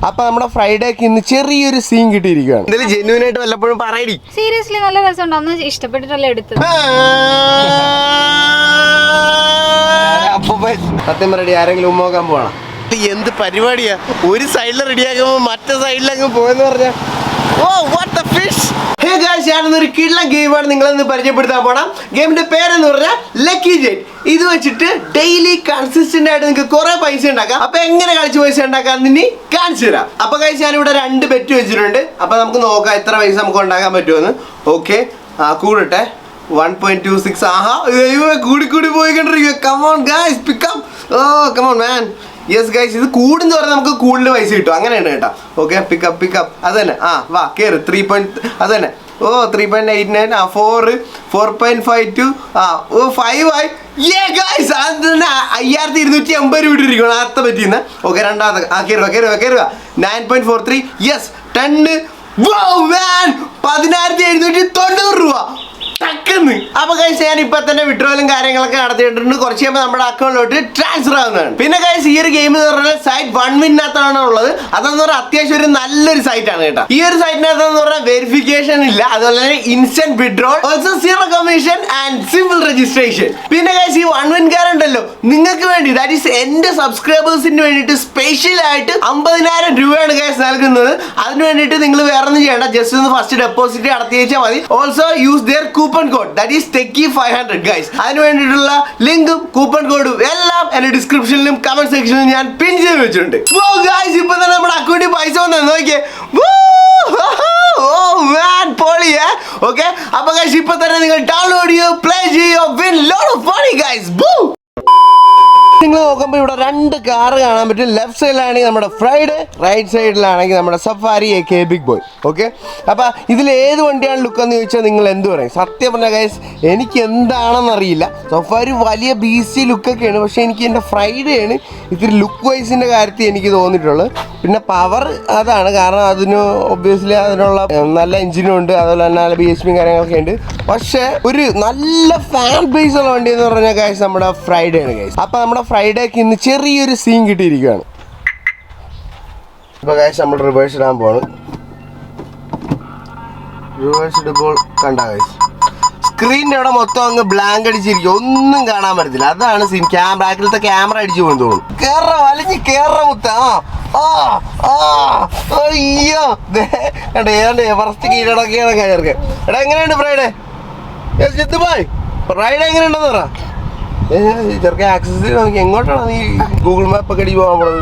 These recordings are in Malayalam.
അപ്പൊ നമ്മുടെ ഫ്രൈഡേക്ക് ഇന്ന് ചെറിയൊരു സീൻ കിട്ടിയിരിക്കുകയാണ്. എന്തായാലും ജെന്യൂൻ ആയിട്ട് വല്ലപ്പോഴും പറയടി. സീരിയസ്ലി നല്ല രസമുണ്ട്. അന്ന് ഇഷ്ടപ്പെട്ടിട്ടല്ലേ എടുത്തത്. സത്യം പറയടി, ആരെങ്കിലും ഉമ്മോക്കാൻ പോകണം. എന്ത് പരിപാടിയാ, ഒരു സൈഡിൽ റെഡിയാക്കുമ്പോ മറ്റേ സൈഡിലങ്ങ് പോയെന്ന് പറഞ്ഞ. Oh what the fish. Hey guys, ഞാനൊരു കിഡ്ലൻ ഗെയിമാണ് നിങ്ങളെന്ന് പരിചയപ്പെടുത്താൻ പോണം. ഗെയിമിന്റെ പേരെന്ന് പറഞ്ഞാൽ ലക്കി ജെറ്റ്. ഇത് വെച്ചിട്ട് ഡെയിലി കൺസിസ്റ്റന്റ് ആയിട്ട് നിങ്ങൾക്ക് കുറെ പൈസ ഉണ്ടാക്കാം. അപ്പൊ എങ്ങനെ കളിച്ച് പൈസ ഉണ്ടാക്കാൻ ഇനി കാണിച്ചു തരാം. അപ്പൊ ഗയ്സ്, ഞാനിവിടെ 2 ബെറ്റ് വെച്ചിട്ടുണ്ട്. അപ്പൊ നമുക്ക് നോക്കാം എത്ര പൈസ നമുക്ക് ഉണ്ടാക്കാൻ പറ്റുമെന്ന്. ഓക്കെ, കൂടട്ടെ. 1.26. ആഹാ, കൂടി പോയിക്കൊണ്ടിരിക്കുക. Come on guys, pickup. Oh come on man. Yes guys, ഇത് കൂടുന്ന പറഞ്ഞാൽ നമുക്ക് കൂടുതൽ പൈസ കിട്ടും. അങ്ങനെയാണ് കേട്ടോ. ഓക്കെ, പിക്കപ്പ് അത് തന്നെ. വാ കയറ്. 3. അത് തന്നെ. 3.89. 4.52. 5 ആയി. ഗൈസ്, അത് തന്നെ 5250 രൂപ ഇട്ടിരിക്കണം. അത്ത പറ്റിയെന്ന്. ഓക്കെ, രണ്ടാമത്തെ കയറുക. 9.43. യെസ്, 10. 1790 രൂപ. അപ്പൊ ഗൈസ്, ഞാൻ ഇപ്പൊ തന്നെ വിഡ്രോയിലും കാര്യങ്ങളൊക്കെ നടത്തിയിട്ടുണ്ട്. കുറച്ച് കഴിയുമ്പോൾ നമ്മുടെ അക്കൗണ്ടിലോട്ട് ട്രാൻസ്ഫർ ആവുന്നതാണ്. പിന്നെ ഗൈസ്, ഈ ഒരു ഗെയിം എന്ന് പറഞ്ഞാൽ സൈറ്റ് 1win-നകത്താണ് ഉള്ളത്. അതെന്ന് പറഞ്ഞാൽ അത്യാവശ്യം ഒരു നല്ലൊരു സൈറ്റ് ആണ് കേട്ടോ. ഈ ഒരു സൈറ്റിനകത്ത് എന്ന് പറഞ്ഞാൽ വെരിഫിക്കേഷൻ ഇല്ല, അതുപോലെ തന്നെ instant withdrawal, also 0 commission and simple registration. പിന്നെ ഗൈസ്, ഈ 1win-കാരുണ്ടല്ലോ, നിങ്ങൾക്ക് വേണ്ടി, ദാറ്റ് ഈസ് എന്റെ സബ്സ്ക്രൈബേഴ്സിന് വേണ്ടിയിട്ട് സ്പെഷ്യൽ ആയിട്ട് 50,000 രൂപയാണ് ഗൈസ് നൽകുന്നത്. അതിന് വേണ്ടിയിട്ട് നിങ്ങൾ വേറെ ഒന്നും ചെയ്യേണ്ട, ജസ്റ്റ് ഒന്ന് ഫസ്റ്റ് ഡെപ്പോസിറ്റ് നടത്തി വെച്ചാൽ മതി. Also use their coupon code, that is TECHY500 guys. അതിന് വേണ്ടിയിട്ടുള്ള ലിങ്കും കൂപ്പൺ കോഡും എല്ലാം എന്റെ ഡിസ്ക്രിപ്ഷനിലും കമന്റ് സെക്ഷനിലും ഞാൻ പിൻ ചെയ്ത് വെച്ചിട്ടുണ്ട്. ഇപ്പൊ തന്നെ നമ്മുടെ അക്കൗണ്ടിൽ പൈസ വന്നു നോക്കിയേ. പൊളിയേ. ഓക്കെ, അപ്പൊ ഗൈസ്, ഇപ്പൊ തന്നെ നിങ്ങൾ ഡൗൺലോഡ് ചെയ്യോ, പ്ലേ ചെയ്യോ, win lot of money guys. നിങ്ങൾ നോക്കുമ്പോൾ ഇവിടെ 2 കാറ് കാണാൻ പറ്റും. ലെഫ്റ്റ് സൈഡിലാണെങ്കിൽ നമ്മുടെ ഫ്രൈഡ്, റൈറ്റ് സൈഡിലാണെങ്കിൽ നമ്മുടെ safari AK big boy. Okay, അപ്പോൾ ഇതിൽ ഏത് വണ്ടിയാണ് ലുക്ക് എന്ന് ചോദിച്ചാൽ നിങ്ങൾ എന്ത് പറയും? സത്യം പറഞ്ഞാൽ ഗൈസ്, എനിക്ക് എന്താണെന്ന് അറിയില്ല. സഫാരി വലിയ BC ലുക്കൊക്കെയാണ്, പക്ഷേ എനിക്ക് എൻ്റെ ഫ്രൈഡേയാണ് ഇത്തിരി ലുക്ക് വൈസിൻ്റെ കാര്യത്തിൽ എനിക്ക് തോന്നിയിട്ടുള്ളത്. പിന്നെ പവർ അതാണ്, കാരണം അതിന് ഒബ്വിയസ്ലി അതിനുള്ള നല്ല എഞ്ചിനും ഉണ്ട്, അതുപോലെ തന്നെ നല്ല BHP കാര്യങ്ങളൊക്കെ ഉണ്ട്. പക്ഷേ ഒരു നല്ല ഫാൻ ബേസ് ഉള്ള വണ്ടി എന്ന് പറഞ്ഞാൽ ഗൈസ് നമ്മുടെ ഫ്രൈഡേയാണ് ഗൈസ്. അപ്പോൾ നമ്മുടെ ഫ്രൈഡേക്ക് ഇന്ന് ചെറിയൊരു സീൻ കിട്ടിയിരിക്കുകയാണ്. ഇപ്പോൾ ഗൈസ്, നമ്മൾ റിവേഴ്സ് ഇടാൻ പോവാണ്. റിവേഴ്സ് ഇടുമ്പോൾ കണ്ട ഗൈസ്, സ്ക്രീനിൻ്റെ അവിടെ മൊത്തം അങ്ങ് ബ്ലാങ്ക് അടിച്ചിരിക്കും, ഒന്നും കാണാൻ പറ്റത്തില്ല. അതാണ് സീൻ. ബാക്കിലത്തെ ക്യാമറ അടിച്ചു പോകുന്നു തോന്നുന്നു. വലിഞ്ഞ് കേറ മുത്ത. അയ്യോ, ഏതാണ്ട് എവറസ്റ്റ് കീഴടക്കിയാണ് കയർക്ക്. എടാ, എങ്ങനെയുണ്ട് ഫ്രൈഡേ? ഫ്രൈഡേ എങ്ങനെയുണ്ടെന്ന് പറ. ചെറുക്ക ആക്സസ് നോക്കി എങ്ങോട്ടാണ് നീ ഗൂഗിൾ മാപ്പ് ഒക്കെ അടിച്ച് പോകാൻ പോണത്?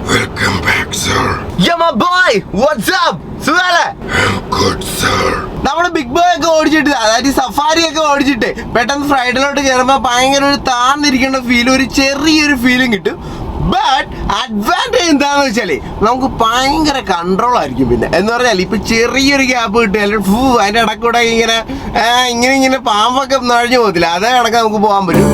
Welcome back, sir. Yeah, my boy. What's up? സുഖല്ലേ? I'm good, sir. നമ്മുടെ ബിഗ് ബോയ് ഒക്കെ ഓടിച്ചിട്ട്, അതായത് സഫാരി ഒക്കെ ഓടിച്ചിട്ട് പെട്ടെന്ന് ഫ്രൈഡിലോട്ട് കയറുമ്പോൾ ഭയങ്കര ഒരു താന്നിരിക്കേണ്ട ഫീലും ഒരു ചെറിയൊരു ഫീലും കിട്ടും. ബട്ട് അഡ്വാൻറ്റേജ് എന്താണെന്ന് വെച്ചാൽ നമുക്ക് ഭയങ്കര കൺട്രോൾ ആയിരിക്കും. പിന്നെ എന്ന് പറഞ്ഞാൽ ഇപ്പൊ ചെറിയൊരു ഗ്യാപ്പ് കിട്ടും, അല്ലെങ്കിൽ അതിൻ്റെ ഇടക്കൂടെ ഇങ്ങനെ പാമ്പൊക്കെ നഴഞ്ഞു പോകത്തില്ല, അതേ കണക്ക് നമുക്ക് പോകാൻ പറ്റും.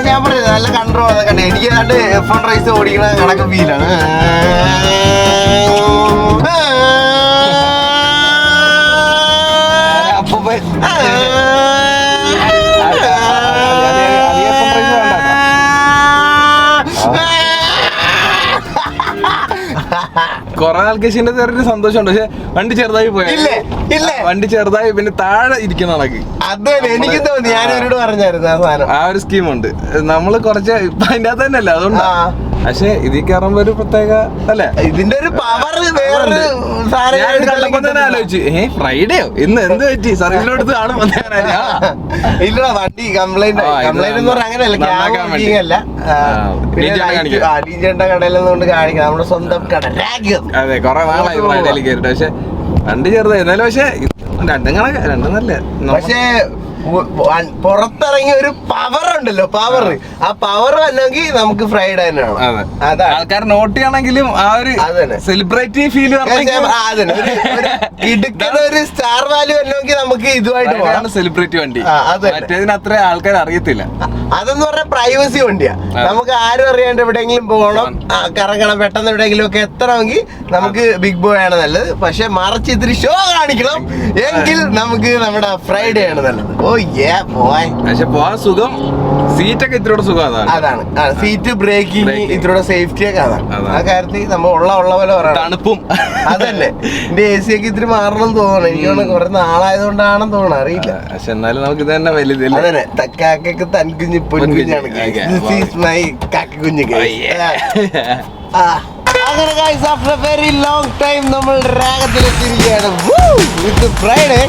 ഞാൻ പറഞ്ഞത് നല്ല കൺട്രോൾ അതൊക്കെ ഉണ്ട്. എനിക്ക് ഏതാണ്ട് F1 റേസ് ഓടിക്കണ കണക്ക് ഫീലാണ്. കൊറേ ആൾക്ക് ചെറിയൊരു സന്തോഷമുണ്ട്, പക്ഷെ വണ്ടി ചെറുതായി പോയില്ലേ? വണ്ടി ചെറുതായി, പിന്നെ താഴെ ഇരിക്കുന്ന കണക്ക്. അതെ, എനിക്ക് തോന്നി. ഞാൻ അവരോട് പറഞ്ഞായിരുന്നു ആ ഒരു സ്കീമുണ്ട്. നമ്മള് കുറച്ച് ഇപ്പൊ അതിന്റെ അകത്ത് തന്നെ അല്ലേ, അതുകൊണ്ട്. പക്ഷെ ഇതിൽ കയറുമ്പോ ഒരു പ്രത്യേക അല്ലേ, ഇതിന്റെ ഒരു പവർ ആലോചിച്ചു. ഫ്രൈഡേയോ ഇന്ന് എന്ത് പറ്റി സർവീസിലോട്ട് കാണുമ്പോ ഇല്ല, വണ്ടി കംപ്ലൈന്റ് എന്ന് പറഞ്ഞാൽ അങ്ങനെയല്ല, ഡീജന്റെ കടയിൽ നിന്നുകൊണ്ട് കാണിക്കാം, നമ്മുടെ സ്വന്തം കട. അതെ, കൊറേ നാളായി ഫ്രൈഡേയിൽ കയറിട്ട്. പക്ഷെ വണ്ടി ചെറുതായി എന്നാലും, പക്ഷെ രണ്ടും നല്ല. പക്ഷേ പുറത്തിറങ്ങിയ ഒരു പവർ ഉണ്ടല്ലോ, പവർ. ആ പവർ വന്നെങ്കിൽ നമുക്ക് ഫ്രൈഡ് തന്നെയാണ്. അതാണ് ആൾക്കാർ നോട്ട് ചെയ്യണമെങ്കിലും ആ ഒരു സെലിബ്രിറ്റി ഫീൽ ഇടുക്കുന്ന ഒരു സ്റ്റാർ വാല്യൂ വന്നെങ്കിൽ നമുക്ക് ഇതുമായിട്ട് പോകാം. സെലിബ്രിറ്റി വണ്ടി മറ്റേതിന് അത്ര ആൾക്കാർ അറിയത്തില്ല. അതെന്ന് പറഞ്ഞാൽ പ്രൈവസി വണ്ടിയാ. നമുക്ക് ആരും അറിയാണ്ട് എവിടെയെങ്കിലും പോകണം, കറങ്ങണം, പെട്ടെന്ന് എവിടെയെങ്കിലും ഒക്കെ എത്തണമെങ്കിൽ നമുക്ക് ബിഗ് ബോയ് ആണ് നല്ലത്. പക്ഷെ മറിച്ച് ഇത്തിരി ഷോ കാണിക്കണം എങ്കിൽ നമുക്ക് നമ്മുടെ ഫ്രൈഡേ ആണ് നല്ലത്. ഓ യേ പോയ്. പക്ഷെ പോവാൻ സുഖം, സീറ്റൊക്കെ ഇത്തിരി സുഖം അതാണ്. സീറ്റ്, ബ്രേക്കിംഗ്, ഇത്തിരി സേഫ്റ്റി ഒക്കെ അതാണ്. ആ കാര്യത്തിൽ നമ്മൾ ഉള്ള പോലെ പറയണം. തണുപ്പും അതല്ലേ. എന്റെ AC ഒക്കെ ഇത്തിരി മാറണം തോന്നണം. എനിക്ക് കുറെ നാളായതുകൊണ്ടാണെന്ന് തോന്നണം, അറിയില്ല. പക്ഷെ എന്നാലും നമുക്ക് ഇത് തന്നെ വലുതില്ല. അതന്നെ, തക്കാക്കൊക്കെ തൻകുഞ്ഞ് പൊൻകുഞ്ഞാണ്. അങ്ങനെ guys, after very long time നമ്മൾ രാഗത്തിലെത്തിയിരിക്കുകയാണ് വിത്ത് ഫ്രൈഡേ.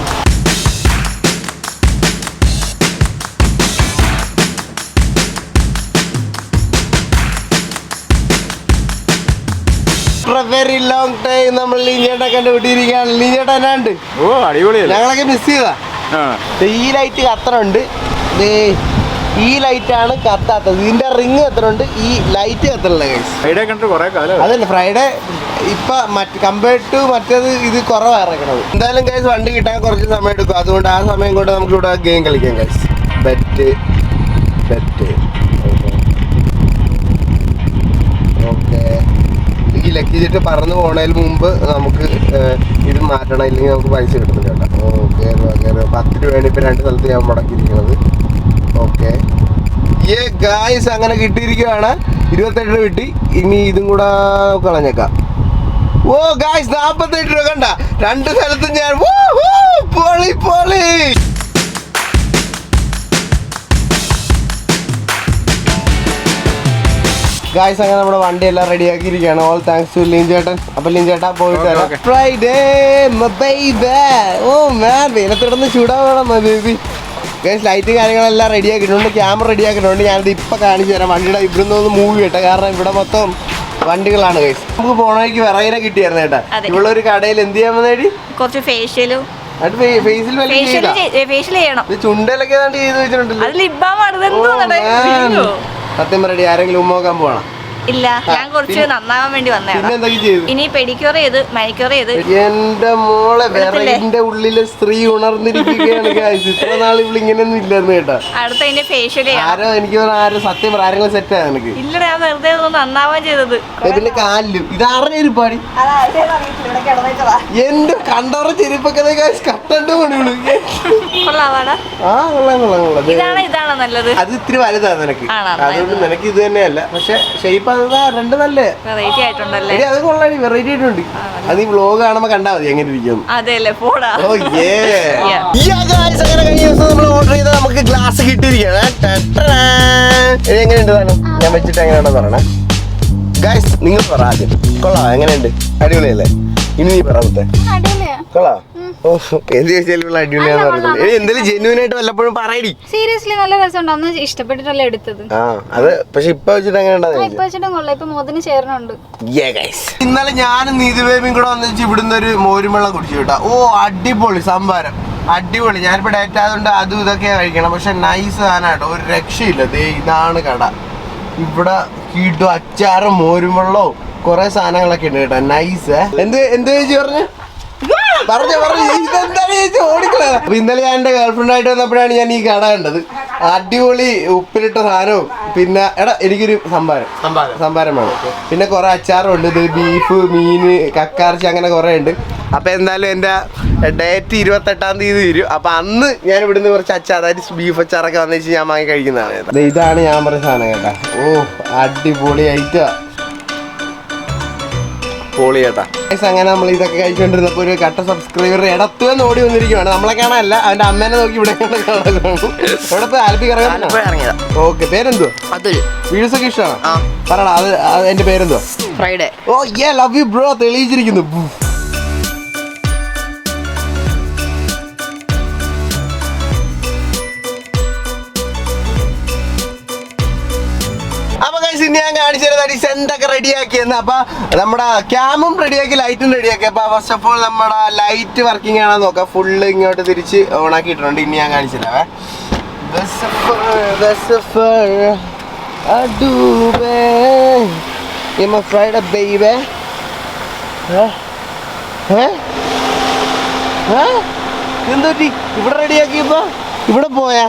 വെരി ലോങ് ടൈം നമ്മൾ ലീഞ്ചേട്ട കണ്ടുപിട്ടിരിക്കുകയാണ്. ലീഞ്ചേട്ടാ എന്നാണ്ട്? ഓ അടിപൊളിയല്ലേ. ഞങ്ങളൊക്കെ മിസ് ചെയ്താ. ഈ ലൈറ്റ് കത്തണുണ്ട്, ഈ ലൈറ്റാണ് കത്താത്തത്. ഇതിന്റെ റിങ് കത്തണുണ്ട്, ഈ ലൈറ്റ് കത്തണില്ല ഗൈസ്. ഫ്രൈഡേ കണ്ടിട്ട് കുറെ കാലം. അതല്ല, ഫ്രൈഡേ ഇപ്പൊ കമ്പയർഡ് ടു മറ്റേത് ഇത് കുറവാണ് ഇറക്കണത്. എന്തായാലും ഗൈസ് വണ്ടി കിട്ടാൻ കുറച്ച് സമയം എടുക്കും. അതുകൊണ്ട് ആ സമയം കൊണ്ട് നമുക്ക് ഇവിടെ ഗെയിം കളിക്കാം ഗൈസ്. Bet okay. ഈ ലക്കി ജെറ്റ് പറന്ന് പോണതിന് മുമ്പ് നമുക്ക് ഇത് മാറ്റണം, ഇല്ലെങ്കിൽ നമുക്ക് പൈസ കിട്ടുന്നില്ല കേട്ടോ. ഓക്കെ, 10 രൂപയാണ് ഇപ്പം 2 സ്ഥലത്ത് ഞാൻ മുടക്കിയിരിക്കുന്നത്. ഓക്കെ ഗായ്സ്, അങ്ങനെ കിട്ടിയിരിക്കുകയാണ്. 27 രൂപ കിട്ടി. ഇനി ഇതും കൂടെ കളഞ്ഞേക്കാം. ഓ ഗായ്സ്, 48 രൂപ കണ്ട. 2 സ്ഥലത്തും ഞാൻ പൊളി. ഗായ്സ്, അങ്ങനെ നമ്മുടെ വണ്ടി എല്ലാം റെഡി ആക്കിയിരിക്കുകയാണ്. ഓൾ താങ്ക്സ് ടു ലിഞ്ചേട്ടൻ. അപ്പൊ ലിഞ്ചേട്ടാ പോയിട്ട് വരാം. ഫ്രൈഡേ ഓ മാൻ, വെയിലത്തിടന്ന് ചൂടാവണം ബേബി. ഗൈസ്, ലൈറ്റ് കാര്യങ്ങളെല്ലാം റെഡി ആക്കിയിട്ടുണ്ട്, ക്യാമറ റെഡി ആക്കിയിട്ടുണ്ട്. ഞാനിത് ഇപ്പം കാണിച്ചു തരാം. വണ്ടിയുടെ ഇവിടുന്ന് ഒന്ന് മൂവ് ചെയ്യട്ടെ, കാരണം ഇവിടെ മൊത്തം വണ്ടികളാണ് ഗൈസ്. നമുക്ക് പോണേക്ക് വിറകിനെ കിട്ടിയായിരുന്നു കേട്ടാ. ഇവിടെ ഒരു കടയിൽ എന്ത് ചെയ്യാൻ വന്നേടി? കുറച്ച് ഫേഷ്യലും ഫേഷ്യൽ ചെയ്യണം. ചുണ്ടലൊക്കെ ചെയ്ത് വെച്ചിട്ടുണ്ടല്ലോ. സത്യം പറയടി, ആരെങ്കിലും ഉമ്മോക്കാൻ പോകണം? ഇല്ല, ഞാൻ കുറച്ച് നന്നാവാൻ വേണ്ടി വന്നതാണ്. ഇനി പെഡിക്യൂർ ചെയ്ത് മാനിക്യൂർ ചെയ്ത്. എന്റെ മോളെ, വിറകിന്റെ ഉള്ളില് സ്ത്രീ ഉണർന്നിരിക്കുകയാണ് ഗൈസ്. ഇത്ര നാൾ ഇവിടെ ഇങ്ങനെയൊന്നും ഇല്ലായിരുന്നു കേട്ടോ. അടുത്ത അതിന്റെ ഫേഷ്യൽ ആരോ എനിക്ക് സത്യം പറ, ആരെങ്കിലും സെറ്റ് ആയ എനിക്ക്? ഇല്ല, ഞാൻ വെറുതെ നന്നാവാൻ ചെയ്തത്. പിന്നെ കാലിലും ഇത് അറിഞ്ഞിരിപ്പാടി. എന്റെ കണ്ടറ ചെരുപ്പൊക്കെ കട്ടണ്ട് പണികള്. ഇതാണ് നല്ലത്. അത് ഇത്തിരി വലുതാണ് നിനക്ക്, അതുകൊണ്ട് നിനക്ക് ഇത് തന്നെയല്ല. പക്ഷെ ഷേപ്പ് രണ്ട് നല്ല വെറൈറ്റി ആയിട്ടുണ്ടല്ലേ. അത് കൊള്ളാടി, വെറൈറ്റി ആയിട്ടുണ്ട്. അത് ഈ വ്ലോഗ് കാണുമ്പോ കണ്ടാ മതി എങ്ങനെ ഇരിക്കും. അതെല്ലേ, പോടാ. അങ്ങനെ കഴിഞ്ഞ ദിവസം നമ്മൾ ഓർഡർ ചെയ്ത നമുക്ക് ഗ്ലാസ് കിട്ടിയിരിക്കുകയാണ്. എങ്ങനെയുണ്ട് സാധനം? ഞാൻ വെച്ചിട്ട് എങ്ങനെയാണോ പറയണേ ഗൈസ്, നിങ്ങൾ പറ ആദ്യം. കൊള്ളാം, എങ്ങനെയുണ്ട്? അടിപൊളിയല്ലേ? ഇനി നീ പറ മുത്തേ. കൊള്ളാം. എന്ത് ചോദിച്ചാലും അടിപൊളിയാന്ന് പറഞ്ഞത്. എന്തെങ്കിലും ജെന്യൂൻ ആയിട്ട് വല്ലപ്പോഴും പറയടി. സീരിയസ്ലി നല്ല രസമുണ്ട്. അന്ന് ഇഷ്ടപ്പെട്ടിട്ടല്ലേ എടുത്തത്. അത് പക്ഷെ ഇപ്പൊ വെച്ചിട്ട് എങ്ങനെ ഇന്നലെ ഞാനും നീതുബേബിയും കൂടെ വന്നിട്ട് ഇവിടുന്ന് ഒരു മോരുമെള്ളം കുടിച്ചു കേട്ടാ. ഓ അടിപൊളി സംഭാരം, അടിപൊളി. ഞാനിപ്പോ ഡയറ്റ് ആയതുകൊണ്ട് അതും ഇതൊക്കെ കഴിക്കണം. പക്ഷെ നൈസ് സാധനമായിട്ടോ, ഒരു രക്ഷയില്ല. ദേ ഇതാണ് കട. ഇവിടെ കീട്ടും അച്ചാറും മോരുമെള്ളവും കുറെ സാധനങ്ങളൊക്കെ ഉണ്ട് കേട്ടോ. നൈസ്. എന്ത് ചേച്ചി പറഞ്ഞു ഇതെന്താണ് ചേച്ചി ഓടിക്കള. അപ്പൊ ഇന്നലെ ഞാൻ എന്റെ ഗേൾഫ്രണ്ട് ആയിട്ട് വന്നപ്പോഴാണ് ഞാൻ ഈ കട കണ്ടത്. അടിപൊളി ഉപ്പിലിട്ട സാധനവും പിന്നെ എനിക്കൊരു സംഭാരം വേണം. പിന്നെ കുറെ അച്ചാറുണ്ട്. ഇത് ബീഫ്, മീന്, കക്കാർച്ചി, അങ്ങനെ കുറെ ഉണ്ട്. അപ്പൊ എന്തായാലും എന്റെ ഡേറ്റ് 28-ാം തീയതി തീരും. അപ്പൊ അന്ന് ഞാൻ ഇവിടുന്ന് കുറച്ച് അച്ചാർ, അതായത് ബീഫ് അച്ചാറൊക്കെ വന്നിട്ട് ഞാൻ വാങ്ങി കഴിക്കുന്നതാണ്. ഇതാണ് ഞാൻ പറഞ്ഞ സാധനം കേട്ടാ. ഓ അടിപൊളി ഐറ്റാ, പൊളി കേട്ടാ. അങ്ങനെ നമ്മൾ ഇതൊക്കെ കഴിച്ചുകൊണ്ടിരുന്നപ്പോ ഒരു കട്ട സബ്സ്ക്രൈബർ ഇടത്തുവെന്ന് ഓടി വന്നിരിക്കുവാണ്. നമ്മളെ കാണാനല്ല, അവന്റെ അമ്മേനെ നോക്കി ഇവിടെ കാണാൻ. എവിടെ പോയി? ആലപ്പി ഇറങ്ങിയതാ. ഓക്കെ, പേരെന്തോ? അതുൽ. വീഡിയോസ് ഒക്കെ ഇഷ്ടമാണോ? പറയടാ. അത് എന്റെ പേരെന്തോ? Friday. Oh yeah, love you bro. തെളിയിച്ചിരിക്കുന്നു. അപ്പൊ ഞാൻ കാണിച്ചു തരാം എന്തൊക്കെ റെഡിയാക്കിയെന്ന്. അപ്പൊ നമ്മുടെ ക്യാമും റെഡിയാക്കി, ലൈറ്റും റെഡിയാക്കി. അപ്പൊ ഫസ്റ്റ് ഓഫ് ഓൾ നമ്മുടെ ലൈറ്റ് വർക്കിംഗ് ആണെന്ന് നോക്കാം. ഫുള്ള് ഇങ്ങോട്ട് തിരിച്ച് ഓൺ ആക്കിയിട്ടുണ്ട്. ഇനി ഞാൻ കാണിച്ചു തരാവേ. എന്തോറ്റി ഇവിടെ റെഡിയാക്കിയപ്പോ ഇവിടെ പോയാ?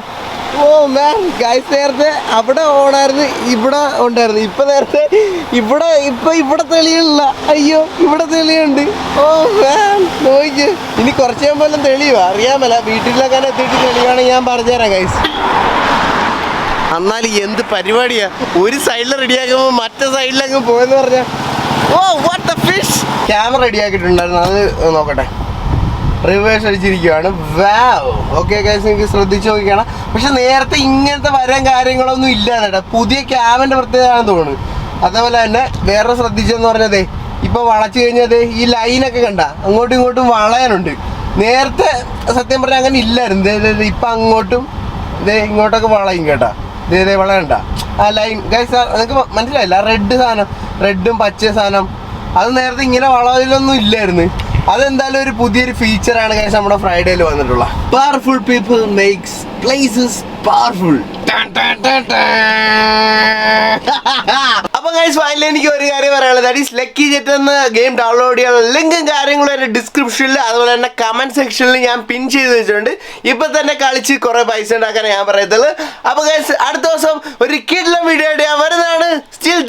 ഓ മാൻ ഗൈസ്, നേരത്തെ അവിടെ ഓണായിരുന്നു, ഇവിടെ ഉണ്ടായിരുന്നു. ഇപ്പൊ നേരത്തെ ഇവിടെ തെളിയില്ല. അയ്യോ ഇവിടെ തെളിയുണ്ട്. ഓ മാൻ നോയിക്ക്. ഇനി കുറച്ച് കഴിയുമ്പോൾ തെളിയുക അറിയാമല്ല. വീട്ടിലൊക്കെ എത്തിയിട്ട് തെളിയുവാണെങ്കിൽ ഞാൻ പറഞ്ഞുതരാം ഗൈസ്. എന്നാലും എന്ത് പരിപാടിയാ, ഒരു സൈഡിൽ റെഡിയാക്കുമ്പോൾ മറ്റേ സൈഡിലങ്ങ് പോയെന്ന് പറഞ്ഞ. Oh what the fish. Camera റെഡിയാക്കിയിട്ടുണ്ടായിരുന്നു, അത് നോക്കട്ടെ. റിവേഴ്സ് അടിച്ചിരിക്കുകയാണ്. വാവ്. ഓക്കെ ഗൈസ്, നിങ്ങൾക്ക് ശ്രദ്ധിച്ച് നോക്കിയാണ്. പക്ഷെ നേരത്തെ ഇങ്ങനത്തെ വരാൻ കാര്യങ്ങളൊന്നും ഇല്ല കേട്ടോ. പുതിയ ക്യാമിൻ്റെ പ്രത്യേകതയാണെന്ന് തോന്നുന്നു. അതേപോലെ തന്നെ വേറെ ശ്രദ്ധിച്ചെന്ന് പറഞ്ഞതേ, ഇപ്പൊ വളച്ചു കഴിഞ്ഞത് ഈ ലൈനൊക്കെ കണ്ട അങ്ങോട്ടും ഇങ്ങോട്ടും വളയാനുണ്ട്. നേരത്തെ സത്യം പറഞ്ഞാൽ അങ്ങനെ ഇല്ലായിരുന്നു. ഇപ്പൊ അങ്ങോട്ടും ഇതേ ഇങ്ങോട്ടൊക്കെ വളയും കേട്ടാ. ഇതേ വളയണ്ട ആ ലൈൻ ഗൈസ്. നിങ്ങൾക്ക് മനസ്സിലായില്ല? റെഡ് സാധനം, റെഡും പച്ച സാധനം, അത് നേരത്തെ ഇങ്ങനെ വളയിലൊന്നും ഇല്ലായിരുന്നു. അതെന്തായാലും ഒരു പുതിയൊരു ഫീച്ചറാണ് ഗൈസ് നമ്മുടെ ഫ്രൈഡേയിൽ വന്നിട്ടുള്ള. Powerful people makes places powerful. അപ്പൊ ഗൈസ് ഫൈനലി എനിക്ക് ഒരു കാര്യം പറയാനുള്ളത്, ദാറ്റ് ഈസ് ലക്കി ജെറ്റ് എന്ന ഗെയിം ഡൗൺലോഡ് ചെയ്യാനുള്ള ലിങ്കും കാര്യങ്ങളും എന്റെ ഡിസ്ക്രിപ്ഷനിൽ അതുപോലെ തന്നെ കമന്റ് സെക്ഷനിൽ ഞാൻ പിൻ ചെയ്ത് വെച്ചിട്ടുണ്ട്. ഇപ്പൊ തന്നെ കളിച്ച് കുറെ പൈസ ഉണ്ടാക്കാൻ ഞാൻ പറയത്തുള്ളൂ. അപ്പൊ ഗൈസ് അടുത്ത ദിവസം ഒരു കിഡ്ലം വീഡിയോ ആയിട്ട് ഞാൻ വരുന്നതാണ്. സ്റ്റിൽ